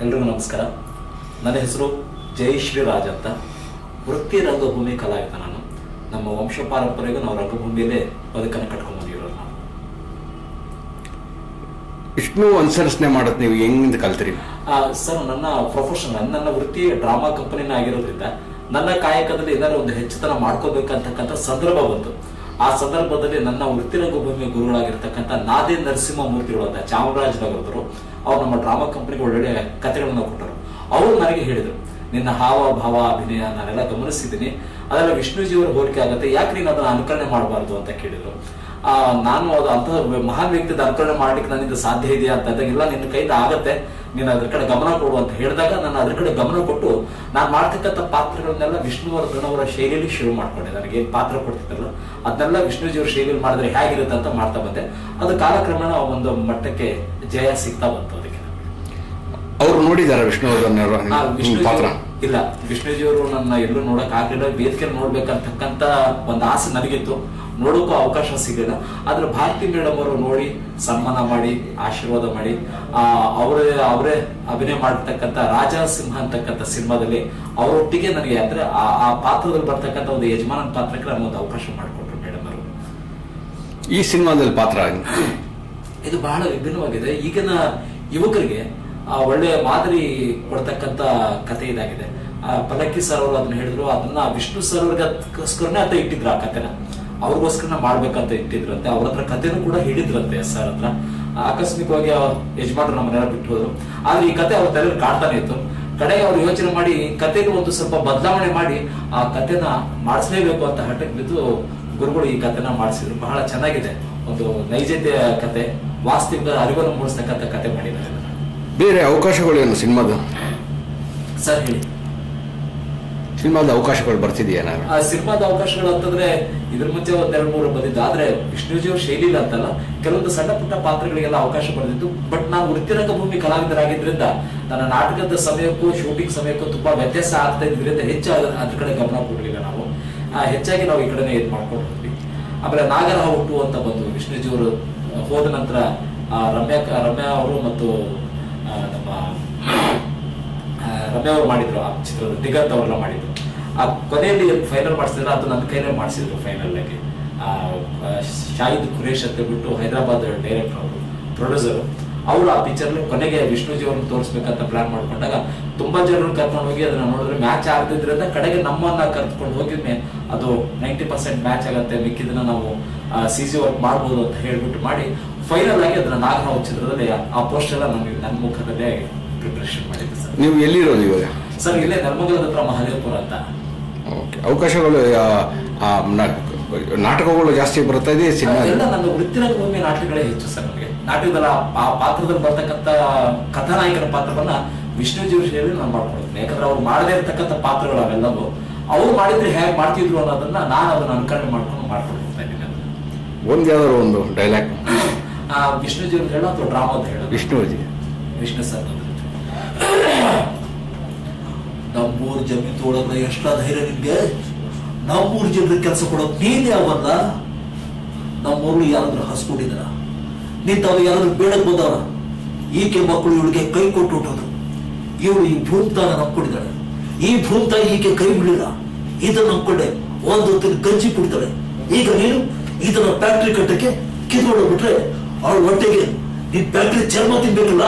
ಎಲ್ರಿಗೂ ನಮಸ್ಕಾರ. ನನ್ನ ಹೆಸರು ಜಯಶ್ರೀ ರಾಜ್ ಅಂತ. ವೃತ್ತಿ ರಂಗಭೂಮಿ ಕಲಾವಿದ ನಾನು. ನಮ್ಮ ವಂಶ ಪಾರಂಪರೆಗೂ ನಾವು ರಂಗಭೂಮಿಯಲ್ಲೇ ಬದುಕನ್ನು ಕಟ್ಕೊಂಡು ಬಂದಿರೋರು ನಾವು. ವಿಷ್ಣು ಅನುಸರಿಸನೆ ಮಾಡೋದು ನೀವು ಹೆಂಗಿಂದ ಕಲ್ತೀರಿ? ಸರ್, ನನ್ನ ಪ್ರೊಫೆಷನ್ ನನ್ನ ವೃತ್ತಿ ಡ್ರಾಮಾ ಕಂಪನಿನ ಆಗಿರೋದ್ರಿಂದ ನನ್ನ ಕಾಯಕದಲ್ಲಿ ಏನಾದ್ರು ಒಂದು ಹೆಚ್ಚುತನ ಮಾಡ್ಕೋಬೇಕಂತಕ್ಕಂಥ ಸಂದರ್ಭ ಬಂತು. ಆ ಸಂದರ್ಭದಲ್ಲಿ ನನ್ನ ವೃತ್ತಿ ರಂಗಭೂಮಿ ಗುರುಗಳಾಗಿರ್ತಕ್ಕಂಥ ನಾದೇ ನರಸಿಂಹಮೂರ್ತಿಗಳು ಅಂತ ಚಾಮರಾಜನಗರದವರು, ಅವ್ರು ನಮ್ಮ ಡ್ರಾಮಾ ಕಂಪನಿಗೆ ಒಳ್ಳೊಳ್ಳೆ ಕಥೆಗಳನ್ನ ಕೊಟ್ಟರು. ಅವರು ನನಗೆ ಹೇಳಿದರು, ನಿನ್ನ ಹಾವ ಭಾವ ಅಭಿನಯ ನಾನೆಲ್ಲ ಗಮನಿಸಿದ್ದೀನಿ, ಅದೆಲ್ಲ ವಿಷ್ಣುಜಿಯವರ ಹೋಲಿಕೆ ಆಗುತ್ತೆ, ಯಾಕೆ ನೀನು ಅದನ್ನ ಅನುಕರಣೆ ಮಾಡಬಾರ್ದು ಅಂತ ಕೇಳಿದ್ರು. ನಾನು ಅದು ಅಂತ ಮಹಾನ್ ವ್ಯಕ್ತಿದ ಅನುಕರಣೆ ಮಾಡ್ಲಿಕ್ಕೆ ನನ್ನಿಂದ ಸಾಧ್ಯ ಇದೆಯಾ ಅಂತ ಇಲ್ಲ, ನಿನ್ನ ಕೈಯಿಂದ ಆಗತ್ತೆ, ನೀನು ಅದ್ರ ಕಡೆ ಗಮನ ಕೊಡು ಅಂತ ಹೇಳಿದಾಗ ನಾನು ಅದ್ರ ಕಡೆ ಗಮನ ಕೊಟ್ಟು ನಾನು ಮಾಡ್ತಕ್ಕಂಥ ಪಾತ್ರಗಳನ್ನೆಲ್ಲ ವಿಷ್ಣುವರ್ಧನ್ ಅವರ ಶೈಲಿಯಲ್ಲಿ ಶುರು ಮಾಡ್ಕೊಂಡೆ. ನನಗೆ ಏನ್ ಪಾತ್ರ ಕೊಡ್ತಿದ್ದಲ್ಲ ಅದನ್ನೆಲ್ಲ ವಿಷ್ಣುಜಿಯವರ ಶೈಲಿಯಲ್ಲಿ ಮಾಡಿದ್ರೆ ಹೇಗಿರುತ್ತೆ ಅಂತ ಮಾಡ್ತಾ ಬಂದೆ. ಅದು ಕಾಲಕ್ರಮೇಣ ಒಂದು ಮಟ್ಟಕ್ಕೆ ಜಯ ಸಿಗ್ತಾ ಬಂತು. ಅದಕ್ಕೆ ಅವ್ರು ನೋಡಿದಾರ ವಿಷ್ಣುವರ್ಧನ್ ಪಾತ್ರ? ಇಲ್ಲ, ವಿಷ್ಣುಜಿಯವರು ನನ್ನ ಎಲ್ಲೂ ನೋಡಕ್ ಆಗ್ಲಿಲ್ಲ. ವೇದಿಕೆ ನೋಡ್ಬೇಕಂತಕ್ಕಂತ ಒಂದು ಆಸೆ ನನಗಿತ್ತು, ನೋಡೋಕ್ಕೂ ಅವಕಾಶ ಸಿಗಲಿಲ್ಲ. ಆದ್ರೆ ಭಾರತಿ ಮೇಡಮ್ ಅವರು ನೋಡಿ ಸನ್ಮಾನ ಮಾಡಿ ಆಶೀರ್ವಾದ ಮಾಡಿ ಅವರೇ ಅಭಿನಯ ಮಾಡಿರ್ತಕ್ಕಂಥ ರಾಜಸಿಂಹ ಅಂತಕ್ಕಂಥ ಸಿನಿಮಾದಲ್ಲಿ ಅವರೊಟ್ಟಿಗೆ ನನಗೆ ಅಂದ್ರೆ ಆ ಪಾತ್ರದಲ್ಲಿ ಬರ್ತಕ್ಕಂಥ ಒಂದು ಯಜಮಾನನ ಪಾತ್ರಕ್ಕೆ ನಮಗೊಂದು ಅವಕಾಶ ಮಾಡಿಕೊಟ್ರು ಮೇಡಮ್ ಅವರು. ಈ ಸಿನಿಮಾದಲ್ಲಿ ಪಾತ್ರ ಇದು ಬಹಳ ವಿಭಿನ್ನವಾಗಿದೆ. ಈಗಿನ ಯುವಕರಿಗೆ ಒಳ್ಳೆ ಮಾದರಿ ಕೊಡ್ತಕ್ಕಂತ ಕಥೆ ಇದಾಗಿದೆ. ಪಲ್ಲಕ್ಕಿ ಸರ್ ಅವರು ಅದನ್ನ ಹೇಳಿದ್ರು, ಅದನ್ನ ವಿಷ್ಣು ಸರ್ ಅವ್ರಿಗೋಸ್ಕರನೇ ಅಂತ ಇಟ್ಟಿದ್ರು. ಆ ಕಥೆನ ಅವ್ರಿಗೋಸ್ಕರ ಮಾಡ್ಬೇಕಂತ ಇಟ್ಟಿದ್ರಂತೆ. ಅವ್ರ ಹತ್ರ ಕಥೆನೂ ಕೂಡ ಹೇಳಿದ್ರಂತೆ ಸರ್ ಹತ್ರ. ಆಕಸ್ಮಿಕವಾಗಿ ಯಜಮಾನ್ರು ನಮ್ಮನ್ನೆಲ್ಲ ಬಿಟ್ಟು ಹೋದ್ರು. ಆದ್ರೆ ಈ ಕತೆ ಅವ್ರ ತಲೆಯಲ್ಲಿ ಕಾಡ್ತಾನೆ ಇತ್ತು. ಕಡೆಗೆ ಅವ್ರು ಯೋಚನೆ ಮಾಡಿ ಕಥೆನೂ ಒಂದು ಸ್ವಲ್ಪ ಬದಲಾವಣೆ ಮಾಡಿ ಆ ಕಥೆನ ಮಾಡಿಸ್ಲೇಬೇಕು ಅಂತ ಹಠಕ್ಕೆ ಬಿದ್ದು ಗುರುಗಳು ಈ ಕಥೆನ ಮಾಡಿಸಿದ್ರು. ಬಹಳ ಚೆನ್ನಾಗಿದೆ, ಒಂದು ನೈಜತೆಯ ಕತೆ, ವಾಸ್ತವಿಕ ಅರಿವನ್ನು ಮೂಡಿಸ್ತಕ್ಕಂಥ ಕತೆ ಮಾಡಿದ್ದಾರೆ. ಬೇರೆ ಅವಕಾಶಗಳು ಏನು ಸಿನಿಮಾದ? ಸರ್ ಹೇಳಿ. ಸಿನಿಮಾದ ಅವಕಾಶಗಳು ಬರ್ತಿದೆಯಾ? ಸಿನಿಮಾದ ಅವಕಾಶಗಳು ಅಂತಂದ್ರೆ ಇದ್ರ ಮುಂಚೆ ಒಂದ್ 2-3 ಬಂದಿದ್ದು. ಆದ್ರೆ ವಿಷ್ಣುಜಿಯವ್ರ ಶೈಲಿಲ್ಲ ಅಂತಲ್ಲ, ಕೆಲವೊಂದು ಸಣ್ಣ ಪುಟ್ಟ ಪಾತ್ರಗಳಿಗೆಲ್ಲ ಅವಕಾಶ ಬಂದಿತ್ತು. ಬಟ್ ನಾನು ವೃತ್ತಿ ರಂಗಭೂಮಿ ಕಲಾವಿದರಾಗಿದ್ರಿಂದ ನನ್ನ ನಾಟಕದ ಸಮಯಕ್ಕೂ ಶೂಟಿಂಗ್ ಸಮಯಕ್ಕೂ ತುಂಬಾ ವ್ಯತ್ಯಾಸ ಆಗ್ತಾ ಇದ್ರಿಂದ ಹೆಚ್ಚು ಅದ್ರ ಕಡೆ ಗಮನ ಕೊಡ್ಲಿಲ್ಲ ನಾವು. ಹೆಚ್ಚಾಗಿ ನಾವು ಈ ಕಡೆನೇ ಇದು ಮಾಡ್ಕೊಂಡು ಹೋದ್ವಿ. ಆಮೇಲೆ ನಾಗರ ಹುಟ್ಟು ಅಂತ ಬಂದು ವಿಷ್ಣುಜಿಯವರು ಹೋದ ನಂತರ ರಮ್ಯಾ ಅವರು ಮತ್ತು ನಮ್ಮ ರಮ್ಯಾ ಅವರು ಮಾಡಿದ್ರು ಆ ಚಿತ್ರದ. ದಿಗಂತ್ ಅವರೆಲ್ಲ ಮಾಡಿದ್ರು. ಆ ಕೊನೆಯಲ್ಲಿ ಫೈನಲ್ ಮಾಡಿಸಿದ್ರೆ ಅದು ನನ್ನ ಕೈಲೇ ಮಾಡಿಸಿದ್ರು ಫೈನಲ್ ಆಗಿ. ಶಾಹಿದ್ ಖುರೇಶ್ ಅಂತ ಬಿಟ್ಟು ಹೈದರಾಬಾದ್ ಡೈರೆಕ್ಟರ್ ಅವರು, ಪ್ರೊಡ್ಯೂಸರ್ ಅವರು ಆ ಪಿಕ್ಚರ್ ಕೊನೆಗೆ ವಿಷ್ಣುಜಿ ಅವ್ರನ್ನ ತೋರಿಸ್ಬೇಕಂತ ಪ್ಲಾನ್ ಮಾಡ್ಕೊಂಡಾಗ ತುಂಬಾ ಜನರನ್ನು ಕರ್ಕೊಂಡು ಹೋಗಿ ಅದನ್ನ ನೋಡಿದ್ರೆ ಮ್ಯಾಚ್ ಆಗ್ತಿದ್ರಿಂದ ಕಡೆಗೆ ನಮ್ಮನ್ನ ಕರ್ಕೊಂಡು ಹೋಗಿದ್ಮೇಲೆ ಅದು 90% ಮ್ಯಾಚ್ ಆಗತ್ತೆ, ಮಿಕ್ಕಿದನ್ನ ನಾವು CG ವರ್ಕ್ ಮಾಡ್ಬೋದು ಅಂತ ಹೇಳ್ಬಿಟ್ಟು ಮಾಡಿ ಫೈನಲ್ ಆಗಿ ಅದನ್ನ ನಾಗರಾವ್ ಚಿತ್ರದಲ್ಲಿ ಆ ಪೋಸ್ಟ್ ಎಲ್ಲ ನನ್ನ ಮುಖದಲ್ಲೇ ಪ್ರಿಪರೇಷನ್ ಮಾಡಿದ್ದೆ ಸರ್. ನೀವು ಎಲ್ಲಿರೋದು ಇವಾಗ? ಸರ್ ಇಲ್ಲೇ ಧರ್ಮಗಲದ ಹತ್ರ ಮಹದೇವಪುರ ಅಂತ. ಅವಕಾಶಗಳು ನಾಟಕಗಳು ಜಾಸ್ತಿ ಬರ್ತಾ ಇದೆ ಸಿನಿಮಾ ಎಲ್ಲ ನನ್ನ ವೃತ್ತಿ ರಂಗಭೂಮಿ ನಾಟಕಗಳೇ ಹೆಚ್ಚು ಸರ್. ನಮಗೆ ನಾಟಕದಲ್ಲಿ ಆ ಪಾತ್ರದಲ್ಲಿ ಬರ್ತಕ್ಕಂಥ ಕಥಾನಾಯಕನ ಪಾತ್ರವನ್ನ ವಿಷ್ಣುಜಿಯವ್ರ ಶೈಲಿ ನಾನು ಮಾಡ್ಕೊಡ್ತೀನಿ. ಯಾಕಂದ್ರೆ ಅವ್ರು ಮಾಡದೇ ಇರತಕ್ಕಂಥ ಪಾತ್ರಗಳು ಅವೆಲ್ಲವೂ ಅವ್ರು ಮಾಡಿದ್ರೆ ಹೇಗೆ ಮಾಡ್ತಿದ್ರು ಅನ್ನೋದನ್ನ ನಾನು ಅದನ್ನ ಅನುಕರಣೆ ಮಾಡ್ಕೊಂಡು ಹೋಗ್ತಾ ಇದ್ದೀನಿ. ಒಂದ್ ಯಾವ್ದಾದ್ರು ಒಂದು ಡೈಲಾಗ್ ವಿಷ್ಣುಜಿ ಅವ್ರು ಹೇಳೋ ಅಥವಾ ಡ್ರಾಮಾ ಅಂತ ಹೇಳೋದು? ವಿಷ್ಣು ಸರ್, ನಮ್ಮೂರ್ ಜಮೀನ್ ತೊಗೊಳೋದ್ರೆ ಎಷ್ಟ ಧೈರ್ಯ ನಿಮ್ಗೆ? ನಮ್ಮೂರ್ ಜನರಿಗೆ ಕೆಲಸ ಕೊಡೋದು ನೀನ್ ಯಾವಲ್ಲ? ನಮ್ಮೂರ್ಲಿ ಯಾರಾದ್ರೂ ಹಸ್ಕೊಂಡಿದಾರ? ನಿಂತವ್ರು ಯಾರಾದ್ರೂ ಬೇಡಕ್ ಬಂದವ್ರ? ಈಕೆ ಮಕ್ಕಳು ಇವಳಿಗೆ ಕೈ ಕೊಟ್ಟು ಹುಟ್ಟೋದು. ಇವಳು ಈ ಭೂಮಿತಾನ ನಂಬ್ಕೊಂಡಿದ್ದಾಳೆ. ಈ ಭೂಮಿತಾಯಿ ಈಕೆ ಕೈ ಬಿಡಲಿಲ್ಲ, ಇದನ್ನ ನಂಬ್ಕೊಂಡೆ ಒಂದು ಹೊತ್ತಿನ ಗಂಜಿ ಕುಡ್ತಾಳೆ. ಈಗ ನೀನು ಇದನ್ನ ಫ್ಯಾಕ್ಟ್ರಿ ಕಟ್ಟಕ್ಕೆ ಕಿತ್ಕೊಂಡೋಗ್ಬಿಟ್ರೆ ಅವಳ ಹೊಟ್ಟೆಗೆ ನೀನ್ ಫ್ಯಾಕ್ಟ್ರಿ ಚರ್ಮ ತಿನ್ಬೇಕಲ್ಲ.